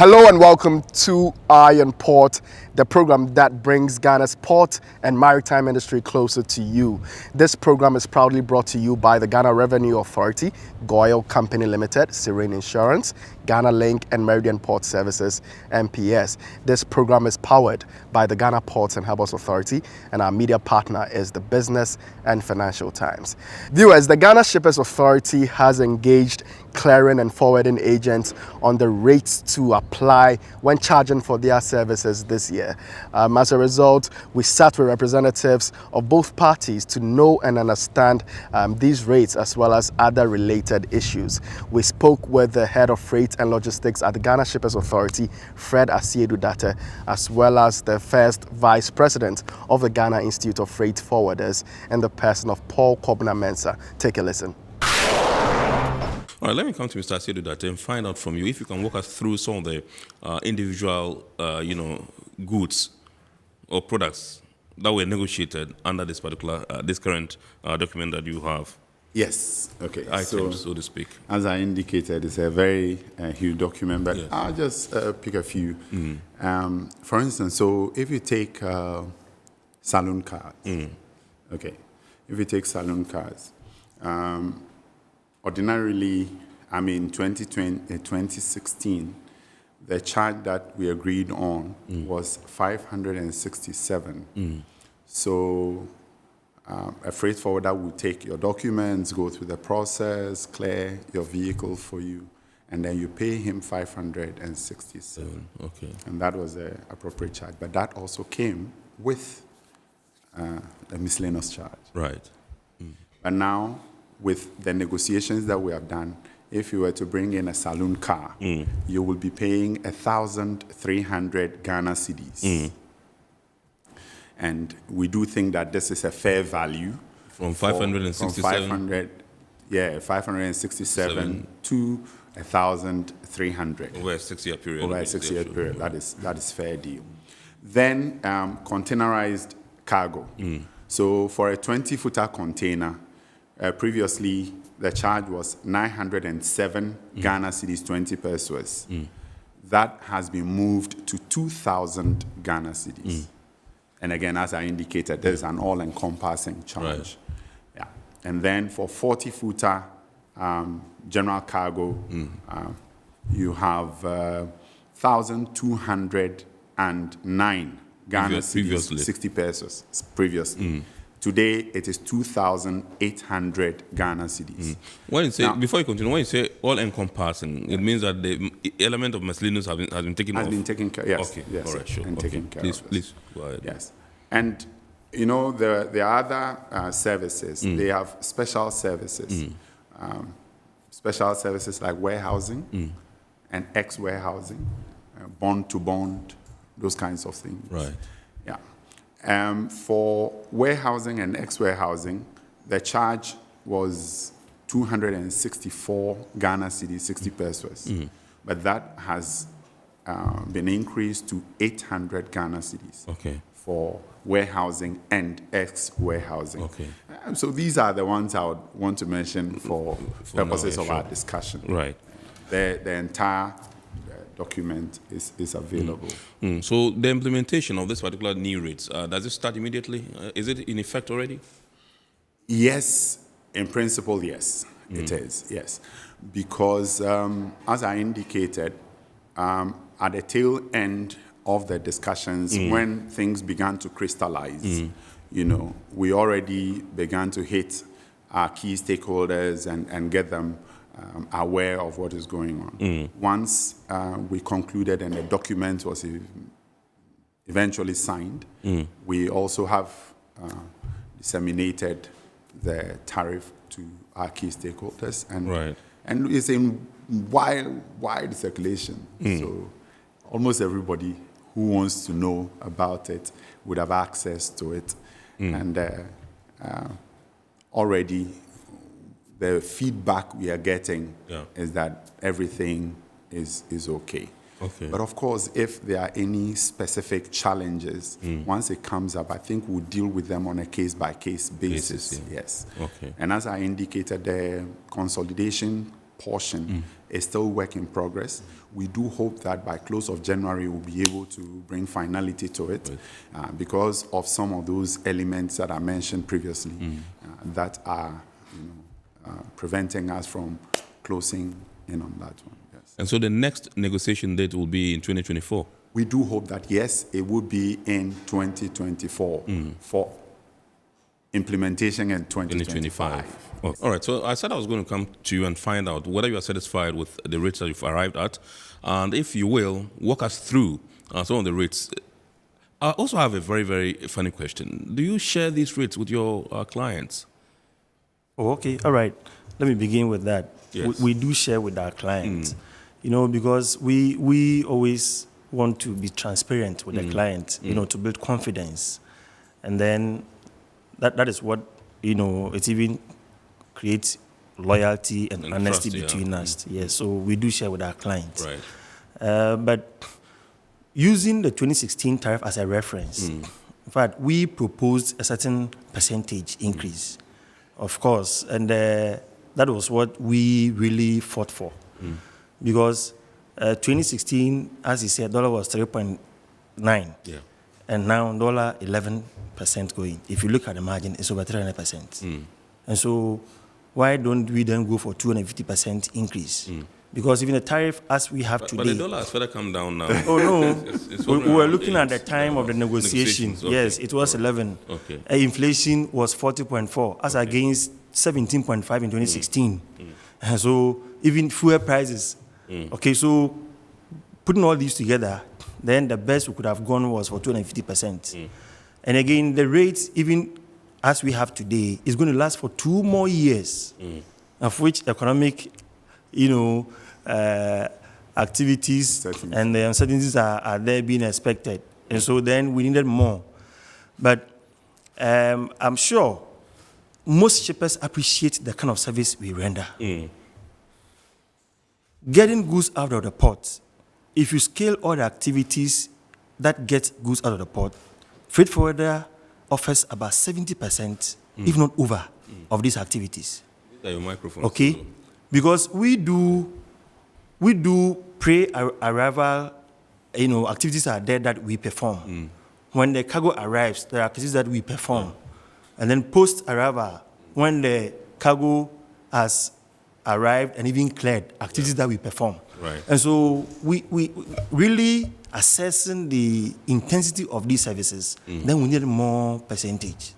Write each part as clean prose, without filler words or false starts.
Hello and welcome to Iron Port, the program that brings Ghana's port and maritime industry closer to you. This program is proudly brought to you by the Ghana Revenue Authority, Goyle Company Limited, Serene Insurance, Ghana Link and Meridian Port Services, MPS. This program is powered by the Ghana Ports and Harbours Authority, and our media partner is the Business and Financial Times. Viewers, the Ghana Shippers Authority has engaged clearing and forwarding agents on the rates to apply when charging for their services this year. As a result, we sat with representatives of both parties to know and understand these rates as well as other related issues. We spoke with the head of freight and logistics at the Ghana Shippers Authority, Fred Asiedu-Date, as well as the first vice president of the Ghana Institute of Freight Forwarders and the person of Paul Kobna-Mensah. Take a listen. All right, let me come to Mr. Asiedu-Date and find out from you if you can walk us through some of the individual, goods or products that were negotiated under this particular, this current document that you have. Yes. Okay. Items, so to speak. As I indicated, it's a very huge document, but yes. I'll just pick a few. For instance, so if you take saloon cars, okay, if you take saloon cars, ordinarily, 2016, the charge that we agreed on was 567. So a freight forwarder will take your documents, go through the process, clear your vehicle for you, and then you pay him 567. Okay. And that was the appropriate charge. But that also came with a miscellaneous charge. Right. But now, with the negotiations that we have done, if you were to bring in a saloon car, you will be paying 1,300 Ghana cedis. And we do think that this is a fair value. From 567? 567 to 1,300. Over a 6-year period. Over a 6-year period. That is fair deal. Then containerized cargo. So for a 20-footer container, previously, the charge was 907 Ghana cedis, 20 pesos. That has been moved to 2,000 Ghana cedis. And again, as I indicated, there's an all-encompassing charge. Right. Yeah. And then for 40-footer general cargo, you have 1,209 Ghana cedis, 60 pesos previously. Today, it is 2,800 Ghana cedis. When you say, before you continue, when you say all-encompassing, it means that the element of miscellaneous has been taken off? Has been taken care of, yes. Okay, Yes, all right, sure. and taken care of. Please, go ahead. Yes. And, there are other services. They have special services. Special services like warehousing and ex-warehousing, bond-to-bond, those kinds of things. Right. Yeah. For warehousing and ex-warehousing, the charge was 264 Ghana cedis, 60 pesos. But that has been increased to 800 Ghana cedis for warehousing and ex-warehousing. Okay. So these are the ones I would want to mention for purposes of our discussion. Right. The entire document is available. So the implementation of this particular new rates, does it start immediately? Is it in effect already? Yes, in principle, yes, it is, yes. Because as I indicated, at the tail end of the discussions, when things began to crystallize, we already began to hit our key stakeholders and get them aware of what is going on. Once we concluded and the document was eventually signed, we also have disseminated the tariff to our key stakeholders, and it's in wide circulation. So almost everybody who wants to know about it would have access to it, and already the feedback we are getting is that everything is okay. But of course, if there are any specific challenges, once it comes up, I think we'll deal with them on a case-by-case basis. Yes. And as I indicated, the consolidation portion is still work in progress. We do hope that by close of January, we'll be able to bring finality to it because of some of those elements that I mentioned previously that are preventing us from closing in on that one. Yes. And so the next negotiation date will be in 2024? We do hope that, yes, it would be in 2024 for implementation in 2025. Oh, all right, so I said I was going to come to you and find out whether you are satisfied with the rates that you've arrived at, and if you will, walk us through some of the rates. I also have a very, very funny question. Do you share these rates with your clients? Oh, okay, all right. Let me begin with that. Yes. We do share with our clients, because we always want to be transparent with the client, to build confidence. And then that is what, it even creates loyalty and honesty trust, between us. Yes, so we do share with our clients. Right. But using the 2016 tariff as a reference, in fact, we proposed a certain percentage increase, of course, and that was what we really fought for. Because 2016, as he said, dollar was 3.9, and now dollar 11% going. If you look at the margin, it's over 300%. And so why don't we then go for 250% increase? Because even the tariff as we have today... But the dollar has further come down now. Oh, no. It's we were looking 8. at the time of the negotiation. Okay. Yes, it was 11. Okay. Inflation was 40.4, as against 17.5 in 2016. And so even fuel prices. Okay, so putting all these together, then the best we could have gone was for 250%. And again, the rates, even as we have today, is going to last for 2 more years, of which economic, activities and the uncertainties are there being expected. And so then we needed more. But I'm sure most shippers appreciate the kind of service we render. Getting goods out of the port, if you scale all the activities that get goods out of the port, freight forwarder offers about 70%, if not over, of these activities. Your microphone. Okay? Because we do pre-arrival, activities are there that we perform. When the cargo arrives, there are activities that we perform. And then post-arrival, when the cargo has arrived and even cleared, activities that we perform. Right. And so we really assessing the intensity of these services, then we need more percentage.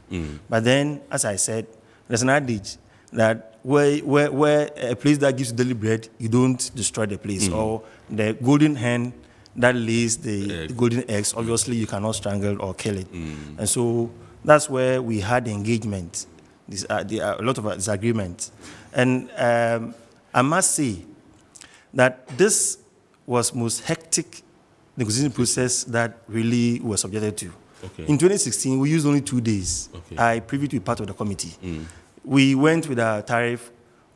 But then, as I said, there's an adage that where a place that gives you daily bread, you don't destroy the place. Or the golden hen that lays the golden eggs, obviously you cannot strangle or kill it. And so that's where we had engagement. There are a lot of disagreements. And I must say that this was most hectic negotiation process that really was subjected to. Okay. In 2016, we used only 2 days. Okay. I previewed to be part of the committee. We went with our tariff,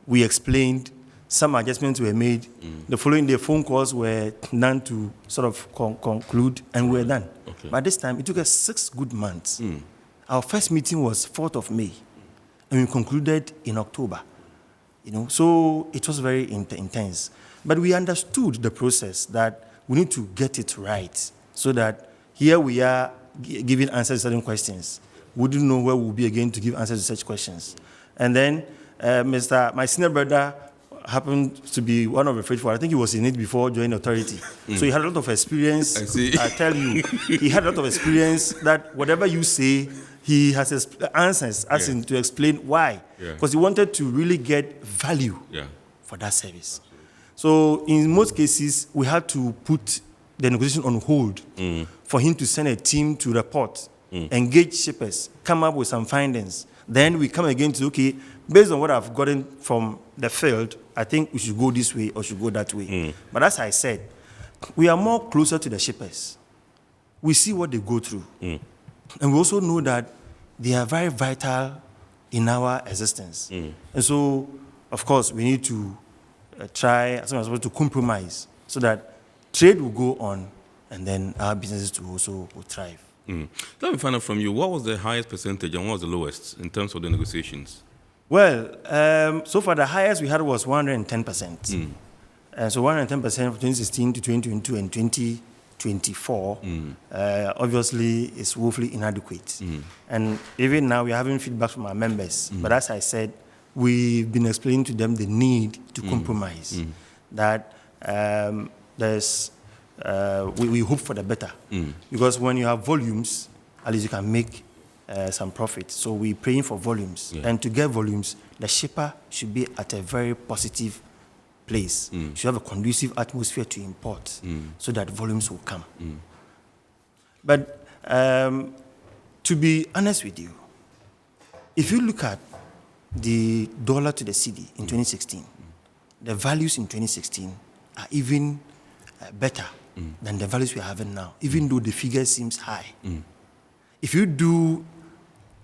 we explained, some adjustments were made. The following day, phone calls were done to sort of conclude, and we were done. Okay. But this time, it took us 6 good months. Our first meeting was 4th of May, and we concluded in October. So it was very intense. But we understood the process that we need to get it right so that here we are giving answers to certain questions. We didn't know where we'll be again to give answers to such questions. And then my senior brother happened to be one of the freight forwarders. I think he was in it before joining authority. So he had a lot of experience. I see. I tell you, he had a lot of experience that whatever you say, he has answers as in to explain why. Because he wanted to really get value for that service. So in most cases, we had to put the negotiation on hold for him to send a team to report, engage shippers, come up with some findings. Then we come again to, okay, based on what I've gotten from the field, I think we should go this way or should go that way. But as I said, we are more closer to the shippers. We see what they go through. And we also know that they are very vital in our existence. And so, of course, we need to try as much as possible to compromise so that trade will go on and then our businesses will thrive. Let me find out from you, what was the highest percentage and what was the lowest in terms of the negotiations? Well, so far the highest we had was 110%. And so 110% from 2016 to 2022 and 2024, obviously, is woefully inadequate. And even now, we are having feedback from our members. But as I said, we've been explaining to them the need to compromise, that we hope for the better. Because when you have volumes, at least you can make some profit. So we're praying for volumes. And to get volumes, the shipper should be at a very positive place. Should have a conducive atmosphere to import so that volumes will come. But to be honest with you, if you look at the dollar to the cedi in 2016, the values in 2016 are even better than the values we're having now, even though the figure seems high. If you do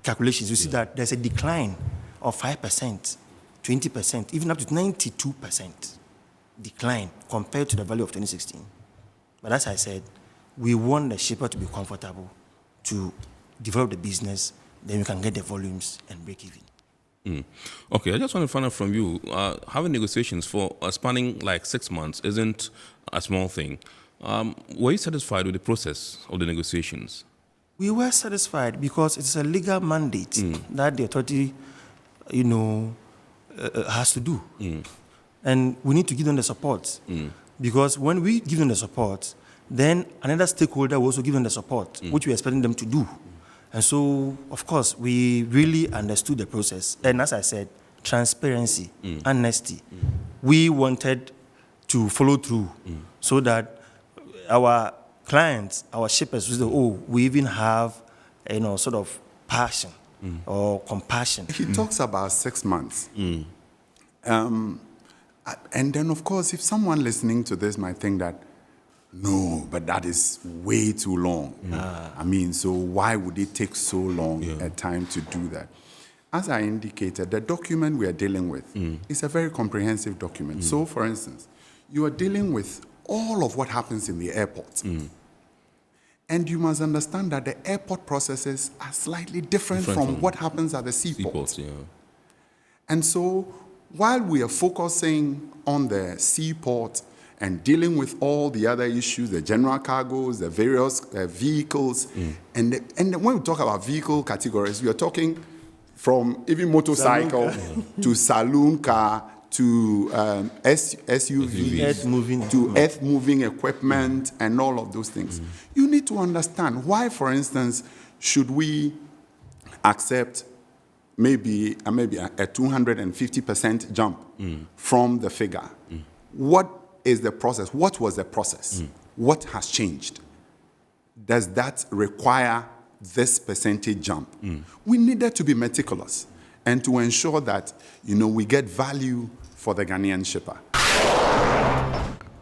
calculations, you see that there's a decline of 5%, 20%, even up to 92% decline compared to the value of 2016. But as I said, we want the shipper to be comfortable to develop the business, then we can get the volumes and break even. Okay, I just want to find out from you, having negotiations for spanning like 6 months isn't a small thing. Were you satisfied with the process of the negotiations? We were satisfied because it's a legal mandate that the authority, has to do. And we need to give them the support. Because when we give them the support, then another stakeholder will also give them the support, which we're expecting them to do. And so, of course, we really understood the process. And as I said, transparency, honesty. We wanted to follow through so that our clients, our shippers, will say, oh, we even have, sort of passion or compassion. He talks about 6 months. And then, of course, if someone listening to this might think that, no, but that is way too long. I mean, so why would it take so long a time to do that? As I indicated, the document we are dealing with is a very comprehensive document. So, for instance, you are dealing with all of what happens in the airport. And you must understand that the airport processes are slightly different from what happens at the seaport. And so, while we are focusing on the seaport and dealing with all the other issues, the general cargoes, the various vehicles, and when we talk about vehicle categories, we are talking from even motorcycle to saloon car to SUV, to earth-moving equipment, and all of those things. You need to understand why, for instance, should we accept maybe a 250% jump from the figure? What is the process? What was the process? What has changed? Does that require this percentage jump? We needed to be meticulous and to ensure that, we get value for the Ghanaian shipper.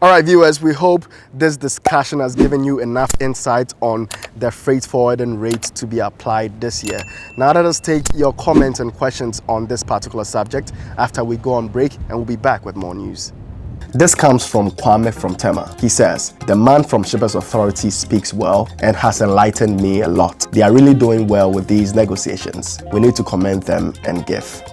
All right, viewers, we hope this discussion has given you enough insight on the freight forwarding rates to be applied this year. Now let us take your comments and questions on this particular subject after we go on break, and we'll be back with more news. This comes from Kwame from Tema. He says, the man from Shippers Authority speaks well and has enlightened me a lot. They are really doing well with these negotiations. We need to commend them and give.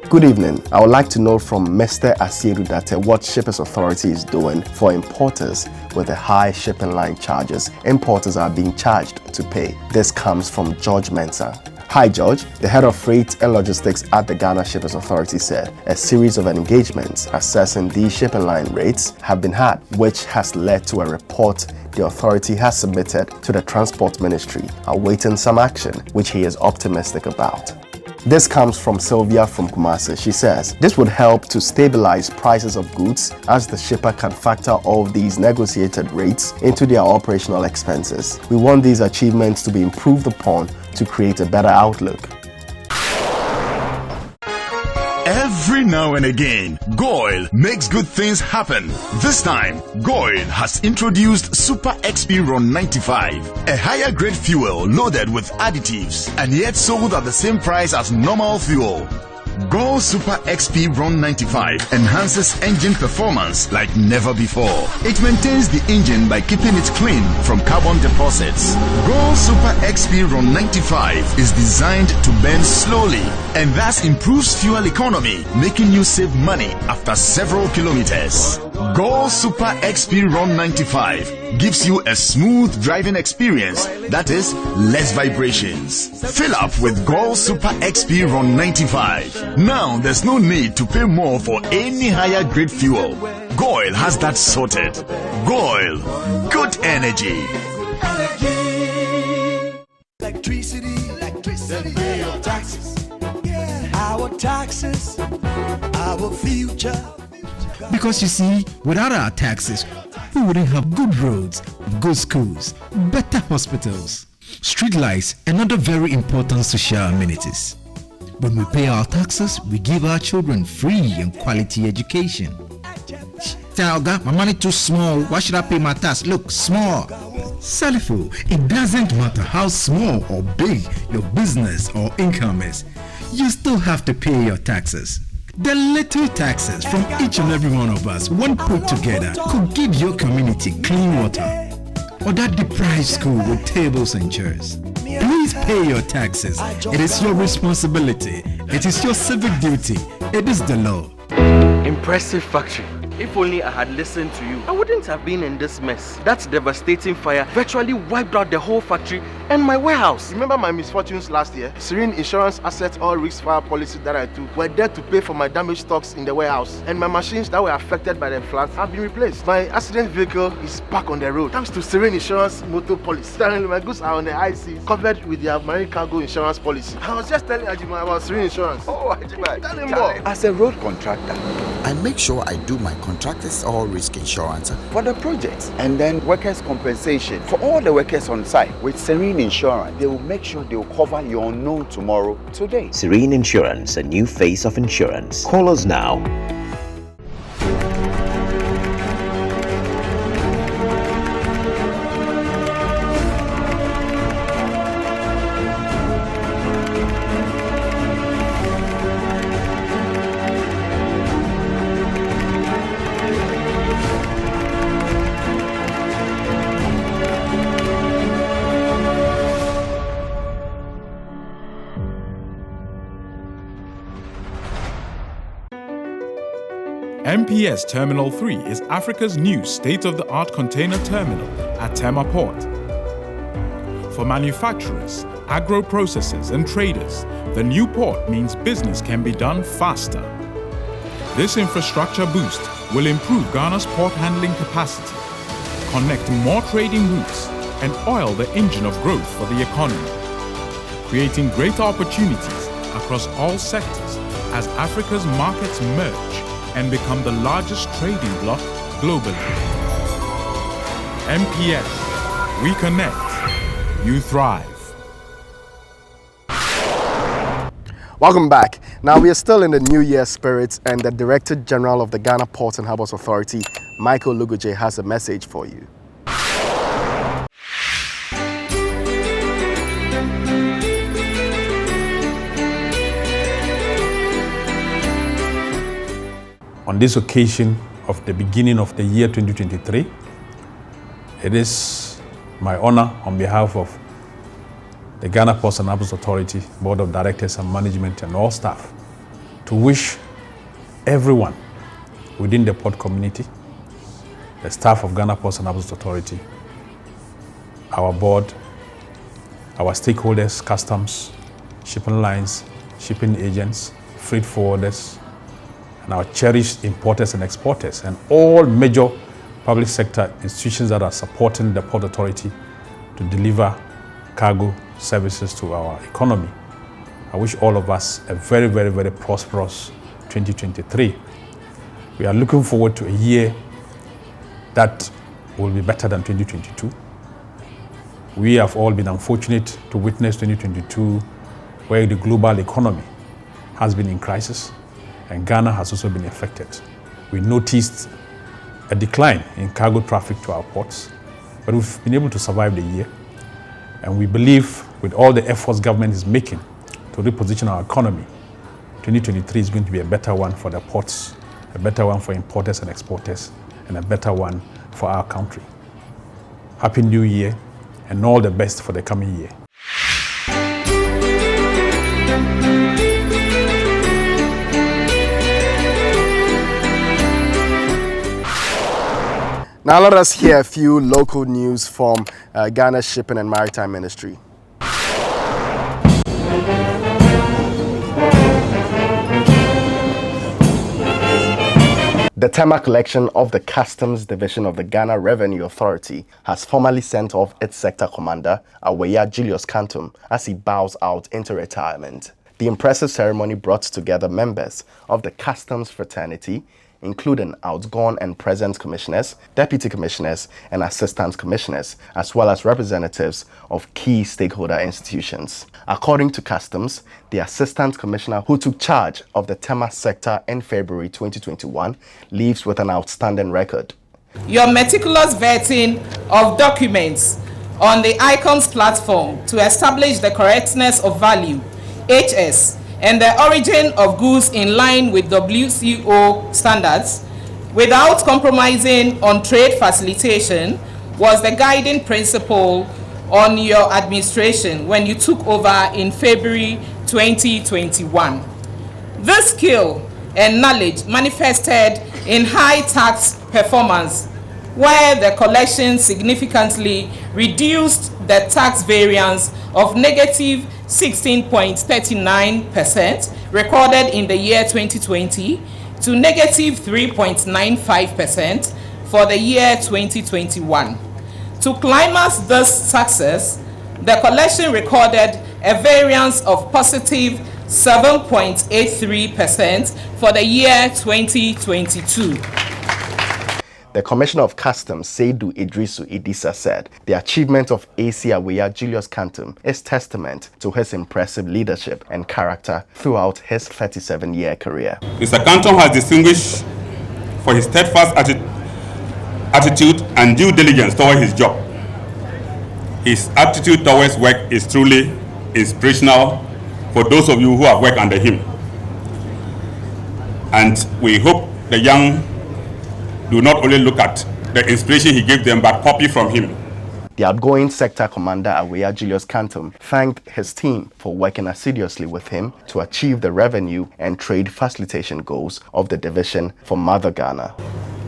Good evening. I would like to know from Mr. Asiedu Date what Shippers Authority is doing for importers with the high shipping line charges importers are being charged to pay. This comes from George Mensah. Hi George, the head of freight and logistics at the Ghana Shippers Authority said a series of engagements assessing these shipping line rates have been had, which has led to a report the authority has submitted to the Transport Ministry, awaiting some action, which he is optimistic about. This comes from Sylvia from Kumasi. She says, this would help to stabilize prices of goods as the shipper can factor all these negotiated rates into their operational expenses. We want these achievements to be improved upon to create a better outlook. Every now and again, Goil makes good things happen. This time, Goil has introduced Super XP Ron 95, a higher grade fuel loaded with additives and yet sold at the same price as normal fuel. Go Super XP Ron 95 enhances engine performance like never before. It maintains the engine by keeping it clean from carbon deposits. Go Super XP Ron 95 is designed to burn slowly and thus improves fuel economy, making you save money after several kilometers. Gold Super XP ROM 95 gives you a smooth driving experience that is less vibrations. Fill up with Gold Super XP ROM 95. Now there's no need to pay more for any higher grade fuel. Goil has that sorted. Goil, good energy. Electricity, pay your taxes. Our taxes, our future. Because you see, without our taxes, we wouldn't have good roads, good schools, better hospitals, street lights, and other very important social amenities. When we pay our taxes, we give our children free and quality education. Tell God, my money too small. Why should I pay my tax? Look, small. Salifo, it doesn't matter how small or big your business or income is. You still have to pay your taxes. The little taxes from each and every one of us, when put together, could give your community clean water or that deprived school with tables and chairs. Please pay your taxes. It is your responsibility. It is your civic duty. It is the law. Impressive factory. If only I had listened to you, I wouldn't have been in this mess. That devastating fire virtually wiped out the whole factory and my warehouse. Remember my misfortunes last year? Serene Insurance Asset All Risk Fire policy that I took were there to pay for my damaged stocks in the warehouse. And my machines that were affected by the floods have been replaced. My accident vehicle is back on the road thanks to Serene Insurance Motor Policy. Currently, my goods are on the IC covered with their marine cargo insurance policy. I was just telling Ajima about Serene Insurance. Oh, Ajima. Tell him more. As a road contractor, I make sure I do my contractors all risk insurance for the projects and then workers' compensation for all the workers on site. With Serene Insurance, they will make sure they will cover your unknown tomorrow today. Serene Insurance, a new face of insurance. Call us now. MPS Terminal 3 is Africa's new state-of-the-art container terminal at Tema Port. For manufacturers, agro-processors and traders, the new port means business can be done faster. This infrastructure boost will improve Ghana's port handling capacity, connect more trading routes, and oil the engine of growth for the economy, creating greater opportunities across all sectors as Africa's markets merge and become the largest trading bloc globally. MPS, we connect, you thrive. Welcome back. Now we are still in the New Year spirit, and the Director General of the Ghana Ports and Harbours Authority, Michael Luguje, has a message for you. On this occasion of the beginning of the year 2023, it is my honor on behalf of the Ghana Ports and Harbours Authority, Board of Directors and Management and all staff to wish everyone within the port community, the staff of Ghana Ports and Harbours Authority, our board, our stakeholders, customs, shipping lines, shipping agents, freight forwarders, and our cherished importers and exporters, and all major public sector institutions that are supporting the Port Authority to deliver cargo services to our economy. I wish all of us a very, very, very prosperous 2023. We are looking forward to a year that will be better than 2022. We have all been unfortunate to witness 2022, where the global economy has been in crisis, and Ghana has also been affected. We noticed a decline in cargo traffic to our ports, but we've been able to survive the year. And we believe with all the efforts government is making to reposition our economy, 2023 is going to be a better one for the ports, a better one for importers and exporters, and a better one for our country. Happy New Year, and all the best for the coming year. Now let us hear a few local news from Ghana's Shipping and Maritime Ministry. The Tema collection of the Customs Division of the Ghana Revenue Authority has formally sent off its sector commander, Aweya Julius Kantum, as he bows out into retirement. The impressive ceremony brought together members of the Customs fraternity, including outgone and present commissioners, deputy commissioners, and assistant commissioners, as well as representatives of key stakeholder institutions. According to Customs, the assistant commissioner who took charge of the Tema sector in February 2021 leaves with an outstanding record. Your meticulous vetting of documents on the ICOMS platform to establish the correctness of value, HS, and the origin of goods in line with WCO standards without compromising on trade facilitation was the guiding principle on your administration when you took over in February 2021. This skill and knowledge manifested in high tax performance, where the collection significantly reduced the tax variance of negative 16.39% recorded in the year 2020 to negative 3.95% for the year 2021. To climax this success, the collection recorded a variance of positive 7.83% for the year 2022. The Commissioner of Customs, Seidu Idrisu Idisa, said the achievement of AC Aweya Julius Kantum is testament to his impressive leadership and character throughout his 37-year career. Mr. Kantum has distinguished for his steadfast attitude and due diligence toward his job. His attitude towards work is truly inspirational for those of you who have worked under him. And we hope the young do not only look at the inspiration he gave them, but copy from him. The outgoing sector commander, Aweya Julius Kantum, thanked his team for working assiduously with him to achieve the revenue and trade facilitation goals of the division for Mother Ghana.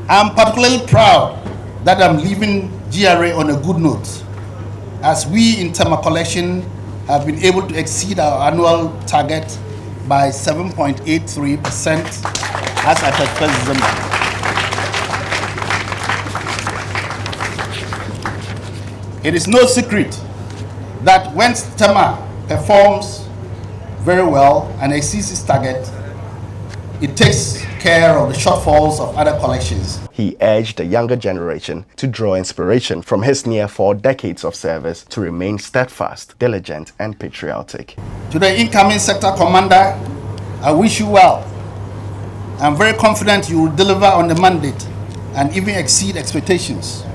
I'm particularly proud that I'm leaving GRA on a good note, as we in Tema collection have been able to exceed our annual target by 7.83% as at 31st December. It is no secret that when Tema performs very well and exceeds its target, it takes care of the shortfalls of other collections. He urged the younger generation to draw inspiration from his near 4 decades of service to remain steadfast, diligent, and patriotic. To the incoming sector commander, I wish you well. I'm very confident you will deliver on the mandate and even exceed expectations.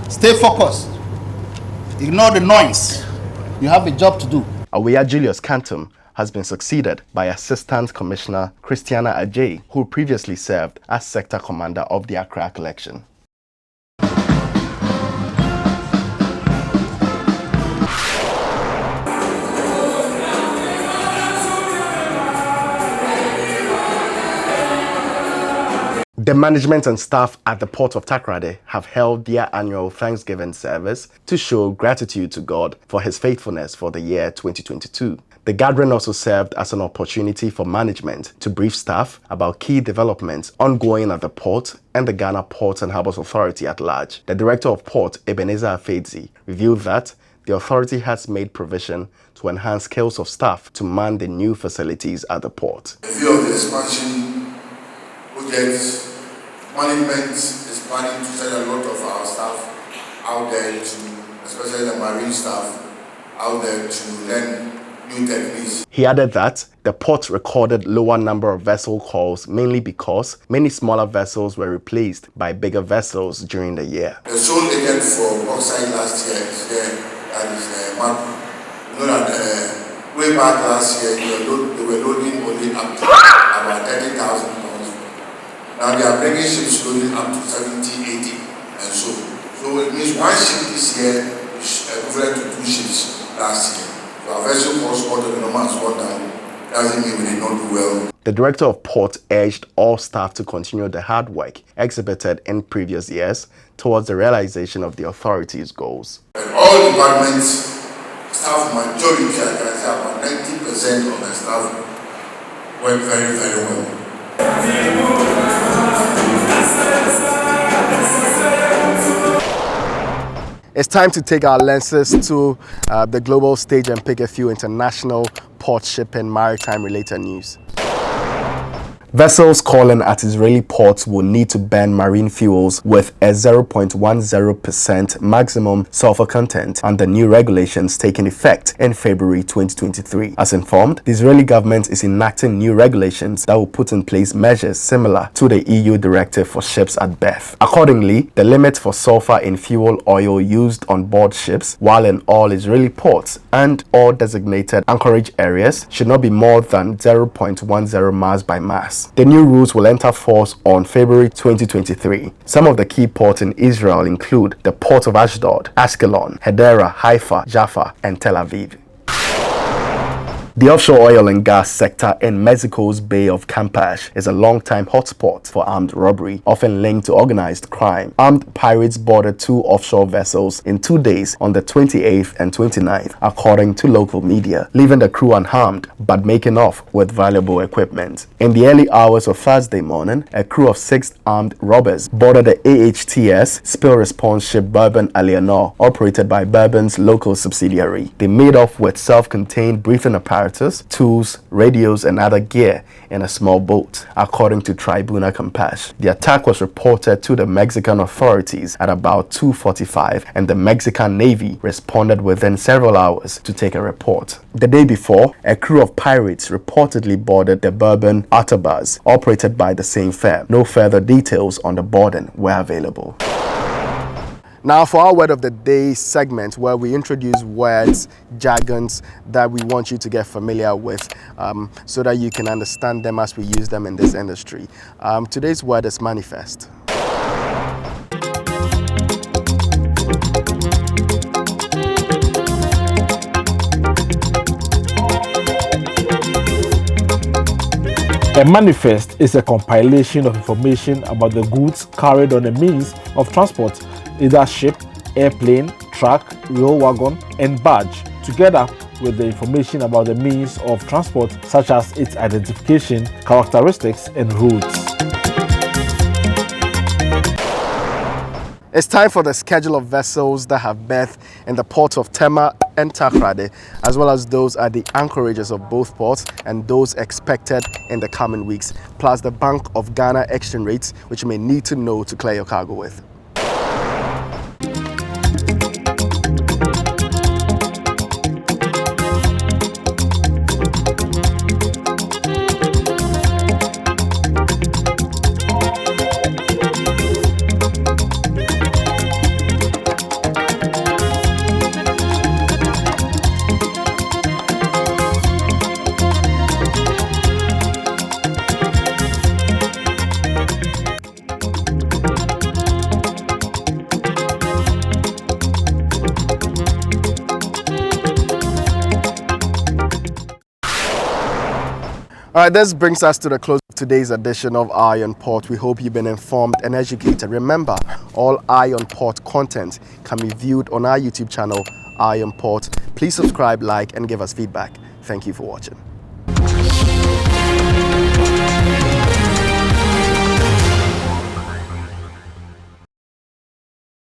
Stay focused. Ignore the noise. You have a job to do. Aweya Julius Kantum has been succeeded by Assistant Commissioner Christiana Ajay, who previously served as Sector Commander of the Accra Collection. The management and staff at the port of Takoradi have held their annual Thanksgiving service to show gratitude to God for his faithfulness for the year 2022. The gathering also served as an opportunity for management to brief staff about key developments ongoing at the port and the Ghana Ports and Harbours Authority at large. The Director of Port, Ebenezer Afedzi, revealed that the authority has made provision to enhance skills of staff to man the new facilities at the port. In view of the expansion projects, management is planning to send a lot of our staff out there to, especially the marine staff, out there to learn new techniques. He added that the port recorded lower number of vessel calls mainly because many smaller vessels were replaced by bigger vessels during the year. The sole agent for bauxite last year is there, that is Marco. You know that way back last year they were loading only up to about 30,000 tons. Now they are bringing ships loading up to 70, 80 and so. So it means one ship this year is equivalent to 2 ships last year. So our vessel cost more than the normal has gone down. Doesn't mean we did not do well. The director of port urged all staff to continue the hard work exhibited in previous years towards the realization of the authority's goals. And all departments, staff majority, I can say about 90% of the staff work very, very well. It's time to take our lenses to the global stage and pick a few international port shipping maritime related news. Vessels calling at Israeli ports will need to burn marine fuels with a 0.10% maximum sulfur content under new regulations taking effect in February 2023. As informed, the Israeli government is enacting new regulations that will put in place measures similar to the EU directive for ships at berth. Accordingly, the limit for sulfur in fuel oil used on board ships while in all Israeli ports and all designated anchorage areas should not be more than 0.10 mass by mass. The new rules will enter force on February 2023. Some of the key ports in Israel include the port of Ashdod, Ashkelon, Hadera, Haifa, Jaffa, and Tel Aviv. The offshore oil and gas sector in Mexico's Bay of Campeche is a long-time hotspot for armed robbery, often linked to organized crime. Armed pirates boarded 2 offshore vessels in 2 days on the 28th and 29th, according to local media, leaving the crew unharmed but making off with valuable equipment. In the early hours of Thursday morning, a crew of 6 armed robbers boarded the AHTS spill response ship Bourbon Eleanor, operated by Bourbon's local subsidiary. They made off with self-contained breathing apparatus, tools, radios, and other gear in a small boat, according to Tribuna Campeche. The attack was reported to the Mexican authorities at about 2:45, and the Mexican Navy responded within several hours to take a report. The day before, a crew of pirates reportedly boarded the Bourbon Autobus, operated by the same firm. No further details on the boarding were available. Now for our word of the day segment, where we introduce words, jargons that we want you to get familiar with so that you can understand them as we use them in this industry. Today's word is manifest. A manifest is a compilation of information about the goods carried on a means of transport, either ship, airplane, truck, rail wagon, and barge, together with the information about the means of transport such as its identification, characteristics, and routes. It's time for the schedule of vessels that have berth in the ports of Tema and Takoradi, as well as those at the anchorages of both ports and those expected in the coming weeks, plus the Bank of Ghana exchange rates, which you may need to know to clear your cargo with. All right, this brings us to the close of today's edition of Eye on Port. We hope you've been informed and educated. Remember, all Eye on Port content can be viewed on our YouTube channel, Eye on Port. Please subscribe, like, and give us feedback. Thank you for watching.